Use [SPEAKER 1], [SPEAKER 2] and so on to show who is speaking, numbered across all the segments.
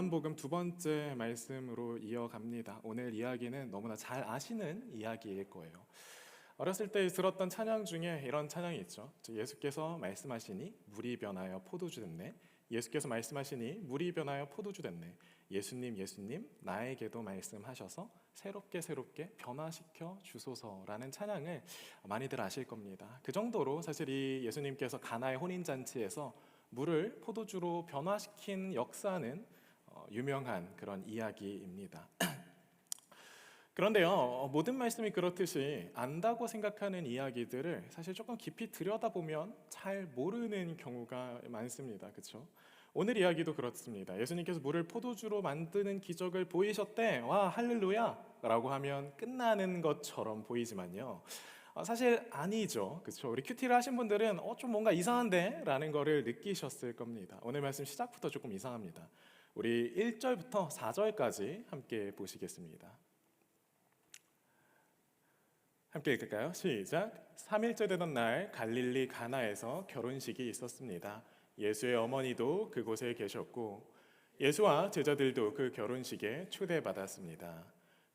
[SPEAKER 1] 요한복음 두 번째 말씀으로 이어갑니다. 오늘 이야기는 너무나 잘 아시는 이야기일 거예요. 어렸을 때 들었던 찬양 중에 이런 찬양이 있죠. 예수께서 말씀하시니 물이 변하여 포도주 됐네. 예수께서 말씀하시니 물이 변하여 포도주 됐네. 예수님 예수님 나에게도 말씀하셔서 새롭게 변화시켜 주소서라는 찬양을 많이들 아실 겁니다. 그 정도로 사실 이 예수님께서 가나의 혼인잔치에서 물을 포도주로 변화시킨 역사는 유명한 그런 이야기입니다. 그런데요, 모든 말씀이 그렇듯이 안다고 생각하는 이야기들을 사실 조금 깊이 들여다보면 잘 모르는 경우가 많습니다. 그렇죠? 오늘 이야기도 그렇습니다. 예수님께서 물을 포도주로 만드는 기적을 보이셨대. 와, 할렐루야! 라고 하면 끝나는 것처럼 보이지만요. 사실 아니죠. 그렇죠? 우리 큐티를 하신 분들은 좀 뭔가 이상한데? 라는 거를 느끼셨을 겁니다. 오늘 말씀 시작부터 조금 이상합니다. 우리 1절부터 4절까지 함께 보시겠습니다. 함께 읽을까요? 시작. 3일째 되던 날 갈릴리 가나에서 결혼식이 있었습니다. 예수의 어머니도 그곳에 계셨고 예수와 제자들도 그 결혼식에 초대받았습니다.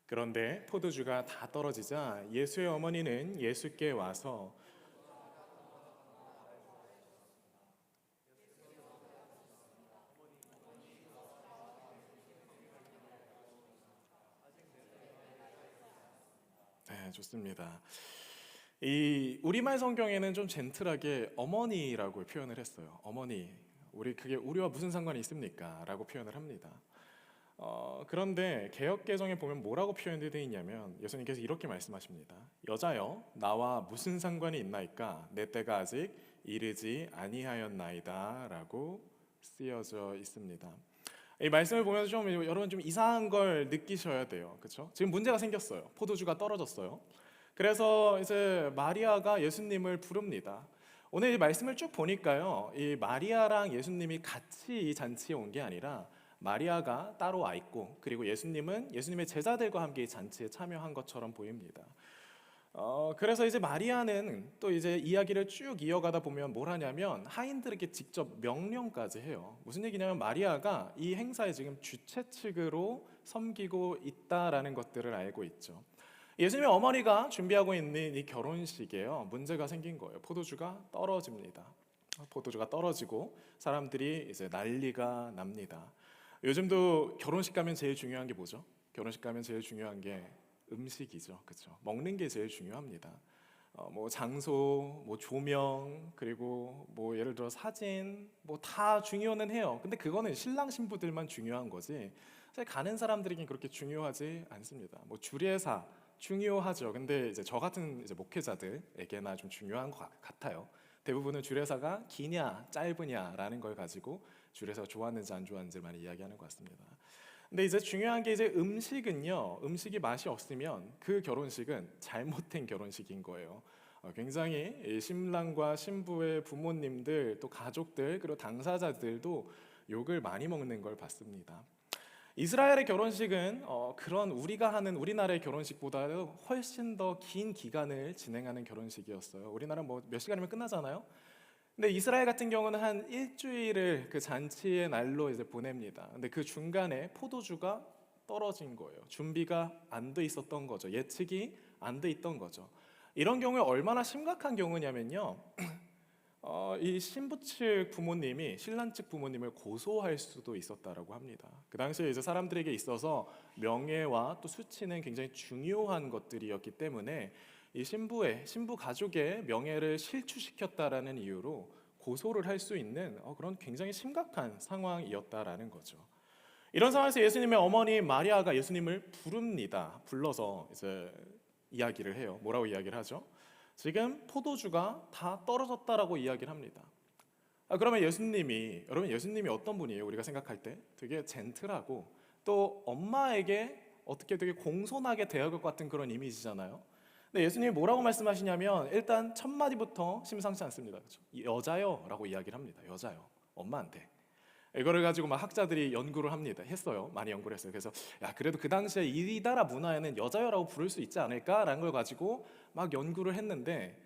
[SPEAKER 1] 그런데 포도주가 다 떨어지자 예수의 어머니는 예수께 와서 네, 좋습니다. 이 우리말 성경에는 좀 젠틀하게 어머니라고 표현을 했어요. 어머니, 우리와 무슨 상관이 있습니까? 라고 표현을 합니다. 그런데 개역 개정에 보면 뭐라고 표현되어 있냐면 예수님께서 이렇게 말씀하십니다. 여자여, 나와 무슨 상관이 있나이까? 내 때가 아직 이르지 아니하였나이다라고 쓰여져 있습니다. 이 말씀을 보면서 좀 여러분 좀 이상한 걸 느끼셔야 돼요. 그렇죠? 지금 문제가 생겼어요. 포도주가 떨어졌어요. 그래서 이제 마리아가 예수님을 부릅니다. 오늘 이 말씀을 쭉 보니까요, 이 마리아랑 예수님이 같이 이 잔치에 온 게 아니라 마리아가 따로 와 있고, 그리고 예수님은 예수님의 제자들과 함께 이 잔치에 참여한 것처럼 보입니다. 그래서 이제 마리아는 또 이제 이야기를 쭉 이어가다 보면 뭘 하냐면 하인들에게 직접 명령까지 해요. 무슨 얘기냐면 마리아가 이 행사에 지금 주최 측으로 섬기고 있다라는 것들을 알고 있죠. 예수님의 어머니가 준비하고 있는 이 결혼식에요, 문제가 생긴 거예요. 포도주가 떨어집니다. 포도주가 떨어지고 사람들이 이제 난리가 납니다. 요즘도 결혼식 가면 제일 중요한 게 뭐죠? 결혼식 가면 제일 중요한 게 음식이죠. 그렇죠? 먹는 게 제일 중요합니다. 뭐 장소, 뭐 조명, 그리고 뭐 예를 들어 사진, 뭐 다 중요는 해요. 근데 그거는 신랑 신부들만 중요한 거지. 사실 가는 사람들에겐 그렇게 중요하지 않습니다. 뭐 주례사 중요하죠. 근데 이제 저 같은 이제 목회자들에게나 좀 중요한 것 같아요. 대부분은 주례사가 기냐 짧으냐라는 걸 가지고 주례사가 좋았는지 안 좋았는지 많이 이야기하는 것 같습니다. 근데 이제 중요한 게 이제 음식은요, 음식이 맛이 없으면 그 결혼식은 잘못된 결혼식인 거예요. 굉장히 이 신랑과 신부의 부모님들, 또 가족들, 그리고 당사자들도 욕을 많이 먹는 걸 봤습니다. 이스라엘의 결혼식은 그런 우리가 하는 우리나라의 결혼식보다 훨씬 더 긴 기간을 진행하는 결혼식이었어요. 우리나라는 뭐 몇 시간이면 끝나잖아요. 근데 이스라엘 같은 경우는 한 일주일을 그 잔치의 날로 이제 보냅니다. 근데 그 중간에 포도주가 떨어진 거예요. 준비가 안 돼 있었던 거죠. 예측이 안 돼 있던 거죠. 이런 경우에 얼마나 심각한 경우냐면요. 이 신부 측 부모님이 신랑 측 부모님을 고소할 수도 있었다라고 합니다. 그 당시에 이제 사람들에게 있어서 명예와 또 수치는 굉장히 중요한 것들이었기 때문에 이 신부 가족의 명예를 실추시켰다라는 이유로 고소를 할 수 있는 그런 굉장히 심각한 상황이었다라는 거죠. 이런 상황에서 예수님의 어머니 마리아가 예수님을 부릅니다. 불러서 이제 이야기를 해요. 뭐라고 이야기를 하죠? 지금 포도주가 다 떨어졌다라고 이야기를 합니다. 그러면 여러분 예수님이 어떤 분이에요? 우리가 생각할 때 되게 젠틀하고 또 엄마에게 어떻게 되게 공손하게 대할 것 같은 그런 이미지잖아요. 근데 예수님이 뭐라고 말씀하시냐면 일단 첫 마디부터 심상치 않습니다. 그렇죠? 여자요라고 이야기를 합니다. 여자요, 엄마한테. 이거를 가지고 막 학자들이 연구를 합니다. 했어요. 많이 연구를 했어요. 그래서 야, 그래도 그 당시에 이 나라 문화에는 여자여라고 부를 수 있지 않을까라는 걸 가지고 막 연구를 했는데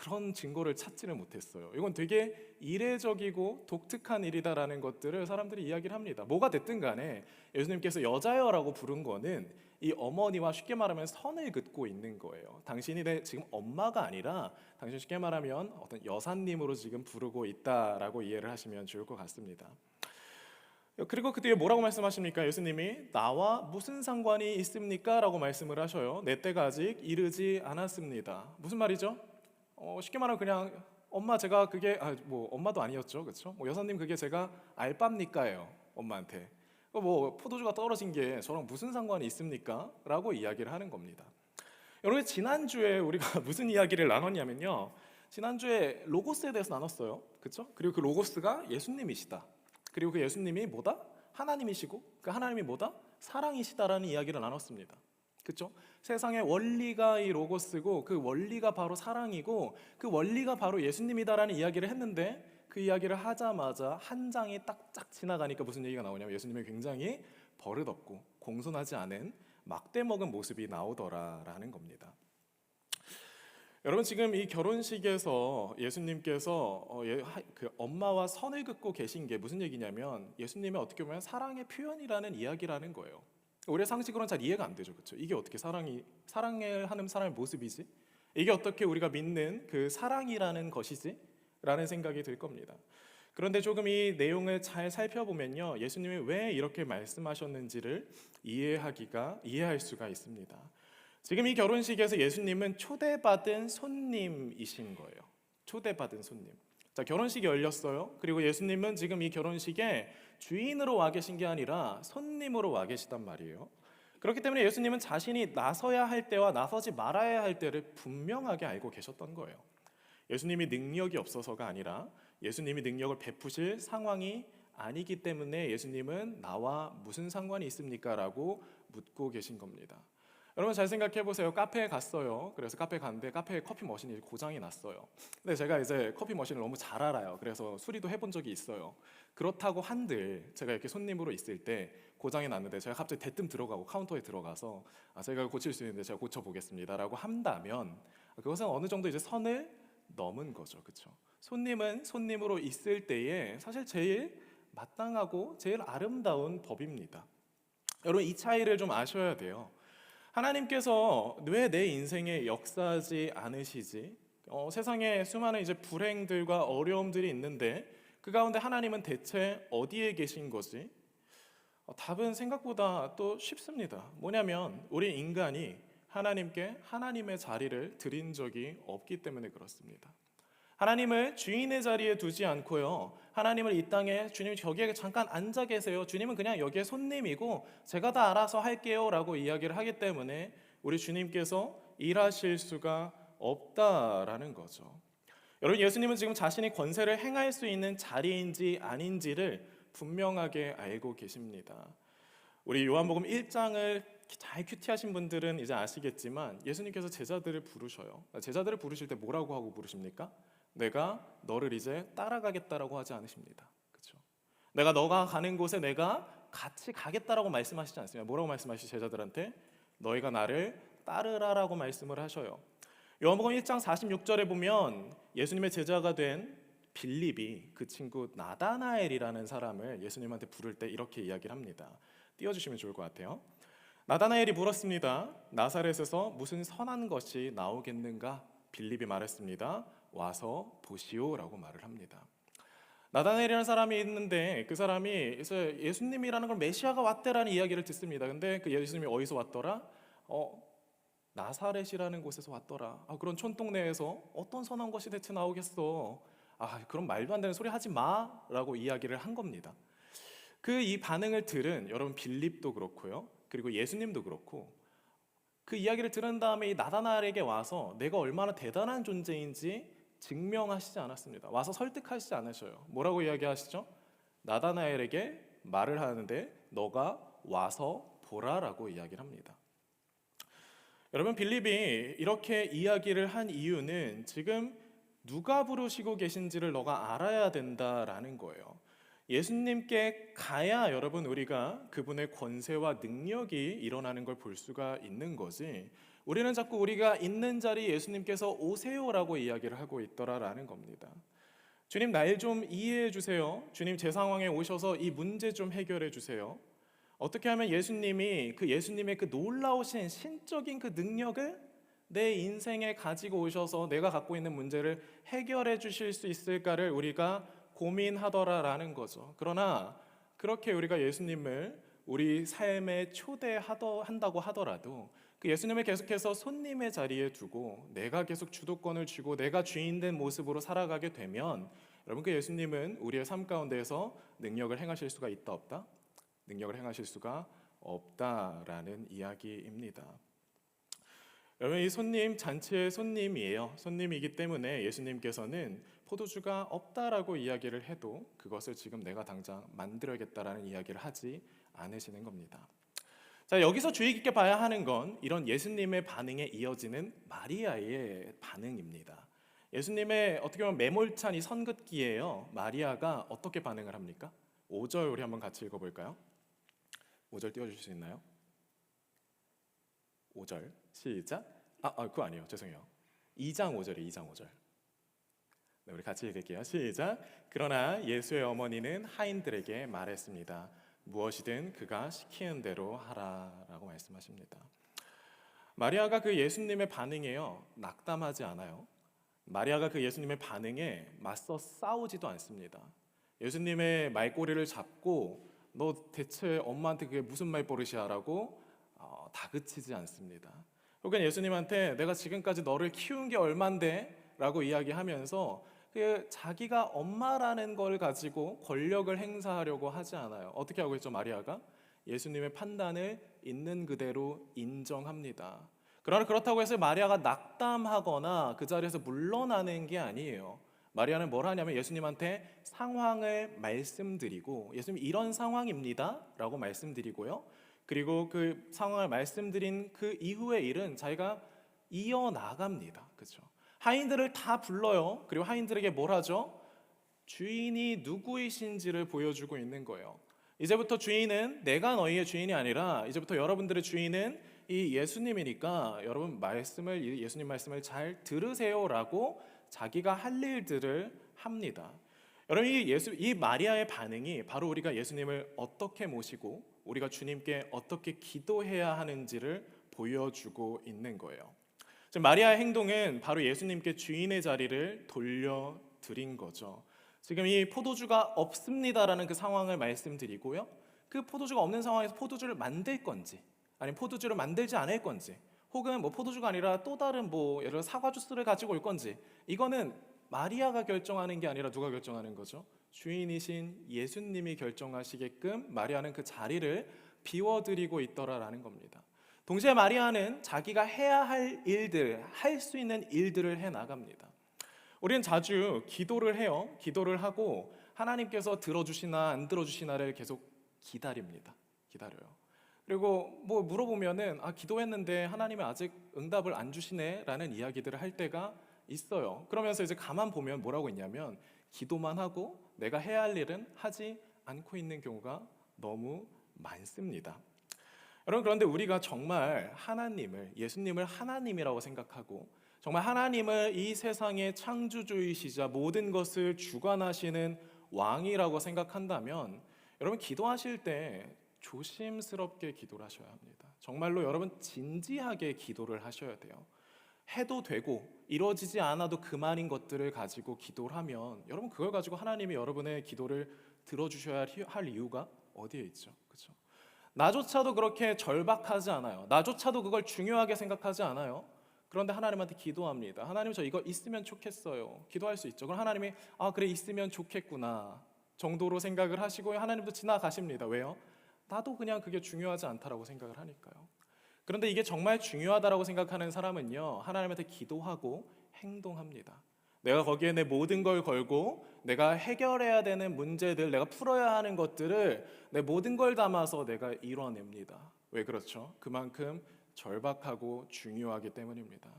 [SPEAKER 1] 그런 증거를 찾지를 못했어요. 이건 되게 이례적이고 독특한 일이다라는 것들을 사람들이 이야기를 합니다. 뭐가 됐든 간에 예수님께서 여자여라고 부른 거는 이 어머니와 쉽게 말하면 선을 긋고 있는 거예요. 당신이 내 지금 엄마가 아니라 당신 쉽게 말하면 어떤 여사님으로 지금 부르고 있다라고 이해를 하시면 좋을 것 같습니다. 그리고 그 뒤에 뭐라고 말씀하십니까? 예수님이 나와 무슨 상관이 있습니까? 라고 말씀을 하셔요. 내 때가 아직 이르지 않았습니다. 무슨 말이죠? 쉽게 말하면 그냥 엄마 제가 그게 뭐 엄마도 아니었죠, 그렇죠? 뭐 여사님 그게 제가 알바입니까예요, 엄마한테. 뭐 포도주가 떨어진 게 저랑 무슨 상관이 있습니까? 라고 이야기를 하는 겁니다. 여러분 지난주에 우리가 무슨 이야기를 나눴냐면요, 지난주에 로고스에 대해서 나눴어요, 그렇죠? 그리고 그 로고스가 예수님이시다. 그리고 그 예수님이 뭐다? 하나님이시고 그 하나님이 뭐다? 사랑이시다라는 이야기를 나눴습니다. 그렇죠? 세상의 원리가 이 로고스고 그 원리가 바로 사랑이고 그 원리가 바로 예수님이다라는 이야기를 했는데 그 이야기를 하자마자 한 장이 딱딱 지나가니까 무슨 얘기가 나오냐면 예수님이 굉장히 버릇없고 공손하지 않은 막대 먹은 모습이 나오더라라는 겁니다. 여러분 지금 이 결혼식에서 예수님께서 그 엄마와 선을 긋고 계신 게 무슨 얘기냐면 예수님의 어떻게 보면 사랑의 표현이라는 이야기라는 거예요. 우리의 상식으로는 잘 이해가 안 되죠, 그렇죠? 이게 어떻게 사랑을 하는 사람의 모습이지? 이게 어떻게 우리가 믿는 그 사랑이라는 것이지? 라는 생각이 들 겁니다. 그런데 조금 이 내용을 잘 살펴보면요, 예수님이 왜 이렇게 말씀하셨는지를 이해할 수가 있습니다. 지금 이 결혼식에서 예수님은 초대받은 손님이신 거예요. 초대받은 손님. 자, 결혼식이 열렸어요. 그리고 예수님은 지금 이 결혼식에 주인으로 와 계신 게 아니라 손님으로 와 계시단 말이에요. 그렇기 때문에 예수님은 자신이 나서야 할 때와 나서지 말아야 할 때를 분명하게 알고 계셨던 거예요. 예수님이 능력이 없어서가 아니라 예수님이 능력을 베푸실 상황이 아니기 때문에 예수님은 나와 무슨 상관이 있습니까? 라고 묻고 계신 겁니다. 여러분 잘 생각해 보세요. 카페에 갔어요. 그래서 카페에 갔는데 카페에 커피 머신이 고장이 났어요. 근데 제가 이제 커피 머신을 너무 잘 알아요. 그래서 수리도 해본 적이 있어요. 그렇다고 한들 제가 이렇게 손님으로 있을 때 고장이 났는데 제가 갑자기 대뜸 들어가고 카운터에 들어가서 제가 고칠 수 있는데 제가 고쳐보겠습니다라고 한다면 그것은 어느 정도 이제 선을 넘은 거죠, 그렇죠? 손님은 손님으로 있을 때에 사실 제일 마땅하고 제일 아름다운 법입니다. 여러분 이 차이를 좀 아셔야 돼요. 하나님께서 왜 내 인생에 역사하지 않으시지? 세상에 수많은 이제 불행들과 어려움들이 있는데 그 가운데 하나님은 대체 어디에 계신 거지? 답은 생각보다 또 쉽습니다. 뭐냐면 우리 인간이 하나님께 하나님의 자리를 드린 적이 없기 때문에 그렇습니다. 하나님을 주인의 자리에 두지 않고요, 하나님을 이 땅에 주님 저기에 잠깐 앉아 계세요, 주님은 그냥 여기에 손님이고 제가 다 알아서 할게요 라고 이야기를 하기 때문에 우리 주님께서 일하실 수가 없다라는 거죠. 여러분 예수님은 지금 자신이 권세를 행할 수 있는 자리인지 아닌지를 분명하게 알고 계십니다. 우리 요한복음 1장을 잘 큐티하신 분들은 이제 아시겠지만 예수님께서 제자들을 부르셔요. 제자들을 부르실 때 뭐라고 하고 부르십니까? 내가 너를 이제 따라가겠다라고 하지 않으십니다. 그렇죠? 내가 너가 가는 곳에 내가 같이 가겠다라고 말씀하시지 않습니다. 뭐라고 말씀하시죠? 제자들한테 너희가 나를 따르라라고 말씀을 하셔요. 요한복음 1장 46절에 보면 예수님의 제자가 된 빌립이 그 친구 나다나엘이라는 사람을 예수님한테 부를 때 이렇게 이야기를 합니다. 띄워주시면 좋을 것 같아요. 나다나엘이 물었습니다. 나사렛에서 무슨 선한 것이 나오겠는가? 빌립이 말했습니다. 와서 보시오라고 말을 합니다. 나다나엘이라는 사람이 있는데 그 사람이 이제 예수님이라는 걸 메시아가 왔대라는 이야기를 듣습니다. 근데 그 예수님이 어디서 왔더라? 나사렛이라는 곳에서 왔더라. 그런 촌동네에서 어떤 선한 것이 대체 나오겠어? 그럼 말도 안 되는 소리 하지 마라고 이야기를 한 겁니다. 이 반응을 들은 여러분 빌립도 그렇고요, 그리고 예수님도 그렇고 그 이야기를 들은 다음에 이 나다나엘에게 와서 내가 얼마나 대단한 존재인지 증명하시지 않았습니다. 와서 설득하시지 않으셔요. 뭐라고 이야기하시죠? 나다나엘에게 말을 하는데 너가 와서 보라라고 이야기를 합니다. 여러분 빌립이 이렇게 이야기를 한 이유는 지금 누가 부르시고 계신지를 너가 알아야 된다라는 거예요. 예수님께 가야 여러분 우리가 그분의 권세와 능력이 일어나는 걸 볼 수가 있는 거지, 우리는 자꾸 우리가 있는 자리 예수님께서 오세요라고 이야기를 하고 있더라라는 겁니다. 주님, 날 좀 이해해 주세요. 주님, 제 상황에 오셔서 이 문제 좀 해결해 주세요. 어떻게 하면 예수님의 그 놀라우신 신적인 그 능력을 내 인생에 가지고 오셔서 내가 갖고 있는 문제를 해결해 주실 수 있을까를 우리가 고민하더라라는 거죠. 그러나 그렇게 우리가 예수님을 우리 삶에 초대한다고 하더라도 그 예수님을 계속해서 손님의 자리에 두고 내가 계속 주도권을 쥐고 내가 주인된 모습으로 살아가게 되면 여러분, 그 예수님은 우리의 삶 가운데에서 능력을 행하실 수가 있다 없다? 능력을 행하실 수가 없다라는 이야기입니다. 여러분, 이 손님 잔치의 손님이에요. 손님이기 때문에 예수님께서는 포도주가 없다라고 이야기를 해도 그것을 지금 내가 당장 만들어야겠다라는 이야기를 하지 않으시는 겁니다. 자, 여기서 주의 깊게 봐야 하는 건 이런 예수님의 반응에 이어지는 마리아의 반응입니다. 예수님의 어떻게 보면 매몰찬 이 선긋기에요, 마리아가 어떻게 반응을 합니까? 5절 우리 한번 같이 읽어볼까요? 5절 띄워주실 수 있나요? 5절 시작. 그거 아니에요. 죄송해요. 2장 5절이에요. 2장 5절. 네, 우리 같이 읽을게요. 시작. 그러나 예수의 어머니는 하인들에게 말했습니다. 무엇이든 그가 시키는 대로 하라라고 말씀하십니다. 마리아가 그 예수님의 반응에요, 낙담하지 않아요. 마리아가 그 예수님의 반응에 맞서 싸우지도 않습니다. 예수님의 말꼬리를 잡고 너 대체 엄마한테 그게 무슨 말버릇이야 라고 다그치지 않습니다. 혹은 예수님한테 내가 지금까지 너를 키운 게 얼만데 라고 이야기하면서 그 자기가 엄마라는 걸 가지고 권력을 행사하려고 하지 않아요. 어떻게 하고 있죠? 마리아가 예수님의 판단을 있는 그대로 인정합니다. 그러나 그렇다고 해서 마리아가 낙담하거나 그 자리에서 물러나는 게 아니에요. 마리아는 뭘 하냐면 예수님한테 상황을 말씀드리고, 예수님 이런 상황입니다 라고 말씀드리고요, 그리고 그 상황을 말씀드린 그 이후의 일은 자기가 이어나갑니다. 그렇죠? 하인들을 다 불러요. 그리고 하인들에게 뭘 하죠? 주인이 누구이신지를 보여주고 있는 거예요. 이제부터 주인은 내가 너희의 주인이 아니라 이제부터 여러분들의 주인은 이 예수님이니까 여러분 예수님 말씀을 잘 들으세요라고 자기가 할 일들을 합니다. 여러분, 이 마리아의 반응이 바로 우리가 예수님을 어떻게 모시고 우리가 주님께 어떻게 기도해야 하는지를 보여주고 있는 거예요. 지금 마리아의 행동은 바로 예수님께 주인의 자리를 돌려드린 거죠. 지금 이 포도주가 없습니다라는 그 상황을 말씀드리고요, 그 포도주가 없는 상황에서 포도주를 만들 건지 아니면 포도주를 만들지 않을 건지, 혹은 포도주가 아니라 또 다른 예를 들어 사과 주스를 가지고 올 건지, 이거는 마리아가 결정하는 게 아니라 누가 결정하는 거죠? 주인이신 예수님이 결정하시게끔 마리아는 그 자리를 비워드리고 있더라라는 겁니다. 동시에 마리아는 자기가 해야 할 일들, 할 수 있는 일들을 해 나갑니다. 우리는 자주 기도를 해요. 기도를 하고 하나님께서 들어주시나 안 들어주시나를 계속 기다립니다. 기다려요. 그리고 물어보면은 기도했는데 하나님이 아직 응답을 안 주시네 라는 이야기들을 할 때가 있어요. 그러면서 이제 가만 보면 뭐라고 있냐면 기도만 하고 내가 해야 할 일은 하지 않고 있는 경우가 너무 많습니다. 여러분, 그런데 우리가 정말 예수님을 하나님이라고 생각하고 정말 하나님을 이 세상의 창조주이시자 모든 것을 주관하시는 왕이라고 생각한다면 여러분, 기도하실 때 조심스럽게 기도를 하셔야 합니다. 정말로 여러분, 진지하게 기도를 하셔야 돼요. 해도 되고 이루어지지 않아도 그만인 것들을 가지고 기도를 하면 여러분, 그걸 가지고 하나님이 여러분의 기도를 들어주셔야 할 이유가 어디에 있죠? 그렇죠? 나조차도 그렇게 절박하지 않아요. 나조차도 그걸 중요하게 생각하지 않아요. 그런데 하나님한테 기도합니다. 하나님, 저 이거 있으면 좋겠어요. 기도할 수 있죠. 그럼 하나님이 그래, 있으면 좋겠구나 정도로 생각을 하시고 하나님도 지나가십니다. 왜요? 나도 그냥 그게 중요하지 않다라고 생각을 하니까요. 그런데 이게 정말 중요하다라고 생각하는 사람은요, 하나님한테 기도하고 행동합니다. 내가 거기에 내 모든 걸 걸고 내가 해결해야 되는 문제들, 내가 풀어야 하는 것들을 내 모든 걸 담아서 내가 이뤄냅니다. 왜 그렇죠? 그만큼 절박하고 중요하기 때문입니다.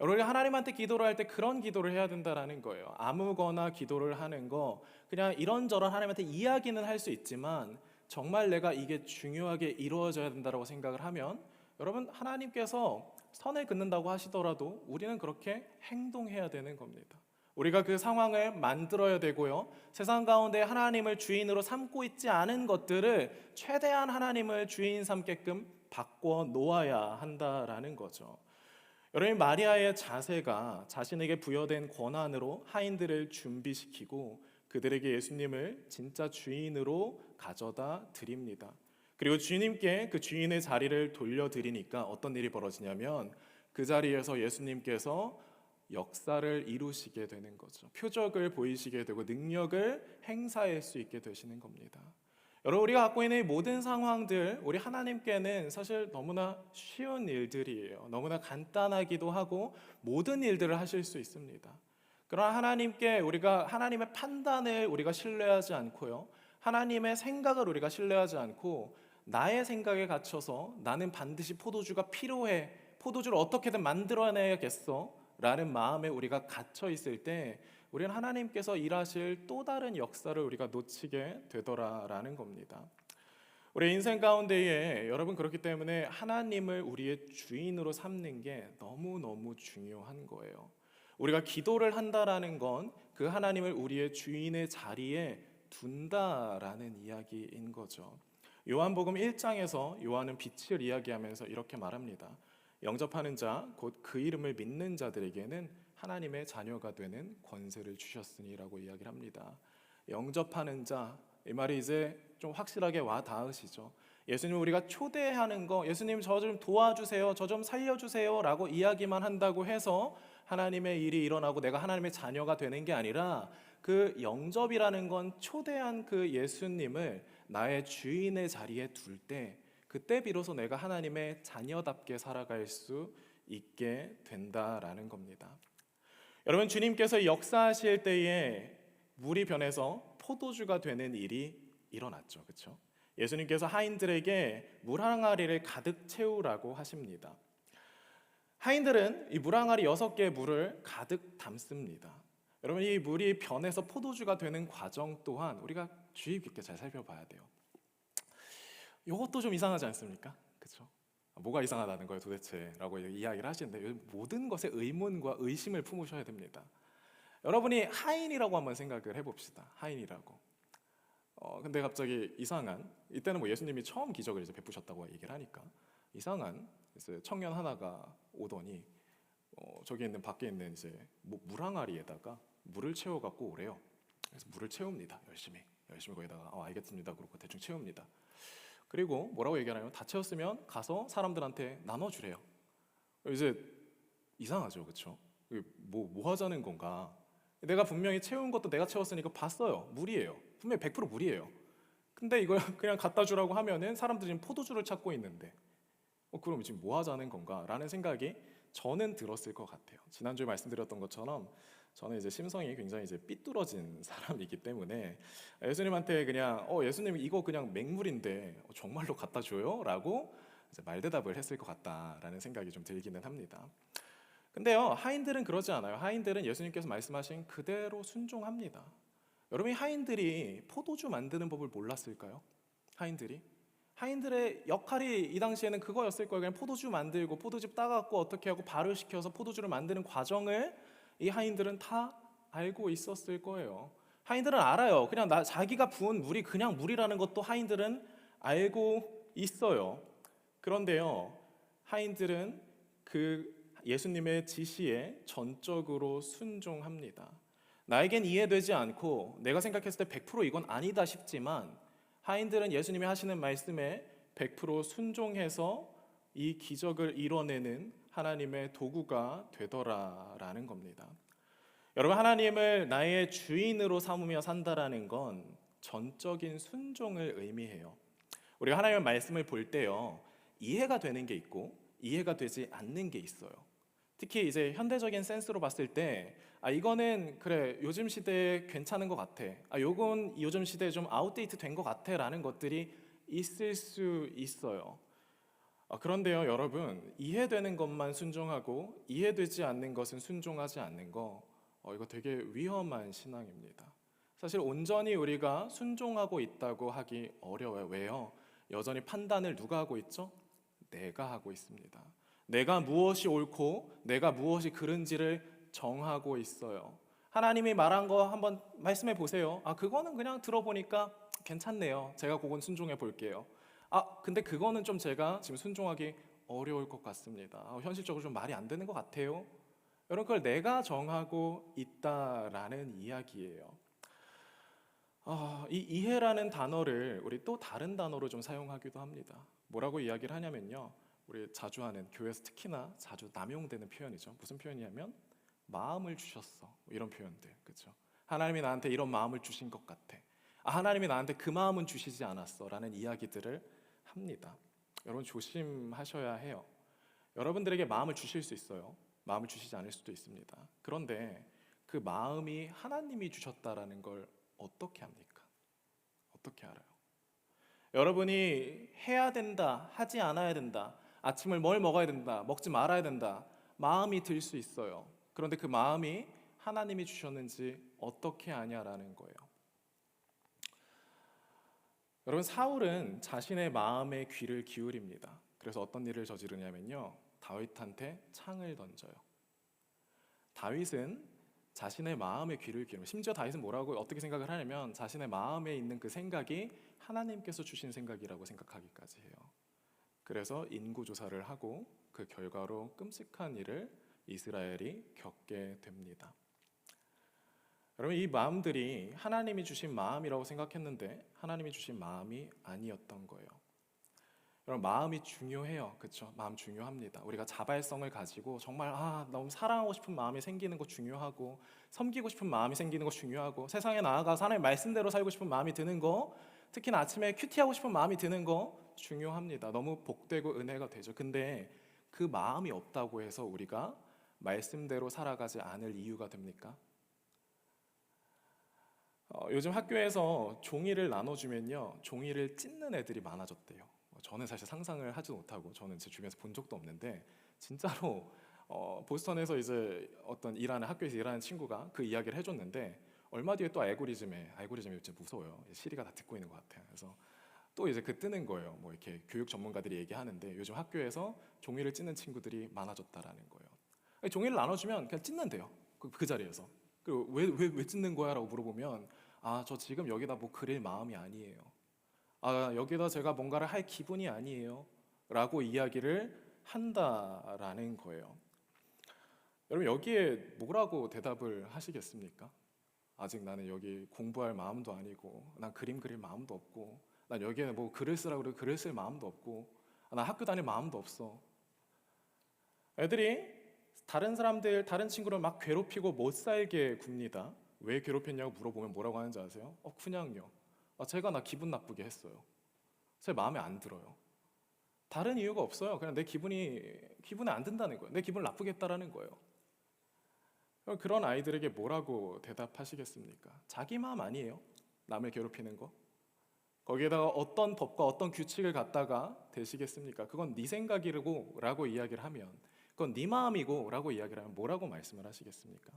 [SPEAKER 1] 여러분이 하나님한테 기도를 할 때 그런 기도를 해야 된다라는 거예요. 아무거나 기도를 하는 거, 그냥 이런저런 하나님한테 이야기는 할 수 있지만 정말 내가 이게 중요하게 이루어져야 된다고 생각을 하면 여러분, 하나님께서 선을 긋는다고 하시더라도 우리는 그렇게 행동해야 되는 겁니다. 우리가 그 상황을 만들어야 되고요. 세상 가운데 하나님을 주인으로 삼고 있지 않은 것들을 최대한 하나님을 주인 삼게끔 바꿔 놓아야 한다라는 거죠. 여러분, 마리아의 자세가 자신에게 부여된 권한으로 하인들을 준비시키고 그들에게 예수님을 진짜 주인으로 가져다 드립니다. 그리고 주님께 그 주인의 자리를 돌려드리니까 어떤 일이 벌어지냐면 그 자리에서 예수님께서 역사를 이루시게 되는 거죠. 표적을 보이시게 되고 능력을 행사할 수 있게 되시는 겁니다. 여러분, 우리가 갖고 있는 이 모든 상황들, 우리 하나님께는 사실 너무나 쉬운 일들이에요. 너무나 간단하기도 하고 모든 일들을 하실 수 있습니다. 그러나 하나님께 우리가 하나님의 판단을 우리가 신뢰하지 않고요. 하나님의 생각을 우리가 신뢰하지 않고 나의 생각에 갇혀서 나는 반드시 포도주가 필요해. 포도주를 어떻게든 만들어내야겠어. 라는 마음에 우리가 갇혀 있을 때 우리는 하나님께서 일하실 또 다른 역사를 우리가 놓치게 되더라라는 겁니다. 우리 인생 가운데에 여러분, 그렇기 때문에 하나님을 우리의 주인으로 삼는 게 너무너무 중요한 거예요. 우리가 기도를 한다라는 건 그 하나님을 우리의 주인의 자리에 둔다라는 이야기인 거죠. 요한복음 1장에서 요한은 빛을 이야기하면서 이렇게 말합니다. 영접하는 자, 곧 그 이름을 믿는 자들에게는 하나님의 자녀가 되는 권세를 주셨으니라고 이야기를 합니다. 영접하는 자, 이 말이 이제 좀 확실하게 와 닿으시죠. 예수님 우리가 초대하는 거, 예수님 저 좀 도와주세요, 저 좀 살려주세요 라고 이야기만 한다고 해서 하나님의 일이 일어나고 내가 하나님의 자녀가 되는 게 아니라 그 영접이라는 건 초대한 그 예수님을 나의 주인의 자리에 둘 때 그때 비로소 내가 하나님의 자녀답게 살아갈 수 있게 된다라는 겁니다. 여러분, 주님께서 역사하실 때에 물이 변해서 포도주가 되는 일이 일어났죠. 그렇죠? 예수님께서 하인들에게 물 항아리를 가득 채우라고 하십니다. 하인들은 이 물 항아리 6개의 물을 가득 담습니다. 여러분, 이 물이 변해서 포도주가 되는 과정 또한 우리가 주의 깊게 잘 살펴봐야 돼요. 이것도 좀 이상하지 않습니까? 그렇죠? 뭐가 이상하다는 거예요 도대체? 라고 이야기를 하시는데 모든 것에 의문과 의심을 품으셔야 됩니다. 여러분이 하인이라고 한번 생각을 해봅시다. 하인이라고. 근데 갑자기 이상한, 이때는 뭐 예수님이 처음 기적을 이제 베푸셨다고 얘기를 하니까 이상한 이제 청년 하나가 오더니 저기 있는 밖에 있는 이제 물 항아리에다가 물을 채워 갖고 오래요. 그래서 물을 채웁니다. 열심히 거기다가 알겠습니다. 그러고 대충 채웁니다. 그리고 뭐라고 얘기하나요? 다 채웠으면 가서 사람들한테 나눠주래요. 이제 이상하죠, 그렇죠? 뭐 하자는 건가? 내가 분명히 채운 것도 내가 채웠으니까 봤어요. 물이에요. 분명히 100% 물이에요. 근데 이걸 그냥 갖다 주라고 하면은 사람들이 지금 포도주를 찾고 있는데 그럼 지금 뭐 하자는 건가? 라는 생각이 저는 들었을 것 같아요. 지난주에 말씀드렸던 것처럼 저는 이제 심성이 굉장히 이제 삐뚤어진 사람이기 때문에 예수님한테 그냥 예수님 이거 그냥 맹물인데 정말로 갖다 줘요? 라고 이제 말대답을 했을 것 같다라는 생각이 좀 들기는 합니다. 근데요, 하인들은 그러지 않아요. 하인들은 예수님께서 말씀하신 그대로 순종합니다. 여러분, 하인들이 포도주 만드는 법을 몰랐을까요? 하인들의 역할이 이 당시에는 그거였을 거예요. 그냥 포도주 만들고 포도즙 따갖고 어떻게 하고 발효시켜서 포도주를 만드는 과정을 이 하인들은 다 알고 있었을 거예요. 하인들은 알아요. 그냥 자기가 부은 물이 그냥 물이라는 것도 하인들은 알고 있어요. 그런데요, 하인들은 그 예수님의 지시에 전적으로 순종합니다. 나에겐 이해되지 않고 내가 생각했을 때 100% 이건 아니다 싶지만 하인들은 예수님이 하시는 말씀에 100% 순종해서 이 기적을 이뤄내는 하나님의 도구가 되더라라는 겁니다. 여러분, 하나님을 나의 주인으로 삼으며 산다라는 건 전적인 순종을 의미해요. 우리가 하나님의 말씀을 볼 때요, 이해가 되는 게 있고 이해가 되지 않는 게 있어요. 특히 이제 현대적인 센스로 봤을 때 이거는 그래 요즘 시대에 괜찮은 것 같아. 요건 요즘 시대에 좀 아웃데이트 된 것 같아 라는 것들이 있을 수 있어요. 그런데요, 여러분, 이해되는 것만 순종하고 이해되지 않는 것은 순종하지 않는 거 이거 되게 위험한 신앙입니다. 사실 온전히 우리가 순종하고 있다고 하기 어려워요. 왜요? 여전히 판단을 누가 하고 있죠? 내가 하고 있습니다. 내가 무엇이 옳고 내가 무엇이 그른지를 정하고 있어요. 하나님이 말한 거 한번 말씀해 보세요. 그거는 그냥 들어보니까 괜찮네요. 제가 그건 순종해 볼게요. 근데 그거는 좀 제가 지금 순종하기 어려울 것 같습니다. 현실적으로 좀 말이 안 되는 것 같아요. 이런 걸 내가 정하고 있다라는 이야기예요. 이 이해라는 단어를 우리 또 다른 단어로 좀 사용하기도 합니다. 뭐라고 이야기를 하냐면요, 우리 자주 하는, 교회에서 특히나 자주 남용되는 표현이죠. 무슨 표현이냐면 마음을 주셨어, 이런 표현들, 그렇죠? 하나님이 나한테 이런 마음을 주신 것 같아. 하나님이 나한테 그 마음은 주시지 않았어라는 이야기들을 합니다. 여러분 조심하셔야 해요. 여러분들에게 마음을 주실 수 있어요. 마음을 주시지 않을 수도 있습니다. 그런데 그 마음이 하나님이 주셨다라는 걸 어떻게 합니까? 어떻게 알아요? 여러분이 해야 된다, 하지 않아야 된다, 아침을 뭘 먹어야 된다, 먹지 말아야 된다, 마음이 들 수 있어요. 그런데 그 마음이 하나님이 주셨는지 어떻게 아냐라는 거예요. 여러분, 사울은 자신의 마음에 귀를 기울입니다. 그래서 어떤 일을 저지르냐면요, 다윗한테 창을 던져요. 다윗은 자신의 마음에 귀를 기울이고, 심지어 다윗은 뭐라고 어떻게 생각을 하냐면 자신의 마음에 있는 그 생각이 하나님께서 주신 생각이라고 생각하기까지 해요. 그래서 인구조사를 하고 그 결과로 끔찍한 일을 이스라엘이 겪게 됩니다. 여러분, 이 마음들이 하나님이 주신 마음이라고 생각했는데 하나님이 주신 마음이 아니었던 거예요. 여러분, 마음이 중요해요. 그렇죠? 마음 중요합니다. 우리가 자발성을 가지고 정말 너무 사랑하고 싶은 마음이 생기는 거 중요하고, 섬기고 싶은 마음이 생기는 거 중요하고, 세상에 나아가서 하나님 말씀대로 살고 싶은 마음이 드는 거, 특히나 아침에 큐티하고 싶은 마음이 드는 거 중요합니다. 너무 복되고 은혜가 되죠. 근데 그 마음이 없다고 해서 우리가 말씀대로 살아가지 않을 이유가 됩니까? 요즘 학교에서 종이를 나눠주면요, 종이를 찢는 애들이 많아졌대요. 저는 사실 상상을 하지 못하고, 저는 제 주변에서 본 적도 없는데 진짜로 보스턴에서 이제 어떤 학교에서 일하는 친구가 그 이야기를 해줬는데, 얼마 뒤에 또 알고리즘이 진짜 무서워요. 시리가 다 듣고 있는 것 같아요. 그래서 또 이제 그 뜨는 거예요. 뭐 이렇게 교육 전문가들이 얘기하는데 요즘 학교에서 종이를 찢는 친구들이 많아졌다라는 거예요. 종이를 나눠주면 그냥 찢는데요. 그 자리에서. 그리고 왜 찢는 거야라고 물어보면, 저 지금 여기다 뭐 그릴 마음이 아니에요. 여기다 제가 뭔가를 할 기분이 아니에요, 라고 이야기를 한다라는 거예요. 여러분, 여기에 뭐라고 대답을 하시겠습니까? 아직 나는 여기 공부할 마음도 아니고, 난 그림 그릴 마음도 없고, 난 여기에 뭐 글을 쓰라고 그러고 글을 쓸 마음도 없고, 난 학교 다닐 마음도 없어. 애들이 다른 친구를 막 괴롭히고 못 살게 굽니다. 왜 괴롭혔냐고 물어보면 뭐라고 하는지 아세요? 그냥요. 제가 기분 나쁘게 했어요. 제 마음에 안 들어요. 다른 이유가 없어요. 그냥 내 기분에 안 든다는 거예요. 내 기분을 나쁘게 했다라는 거예요. 그런 아이들에게 뭐라고 대답하시겠습니까? 자기 마음 아니에요? 남을 괴롭히는 거? 거기에다가 어떤 법과 어떤 규칙을 갖다가 대시겠습니까? 그건 네 생각이라고 라고 이야기를 하면, 그건 네 마음이고 라고 이야기를 하면 뭐라고 말씀을 하시겠습니까?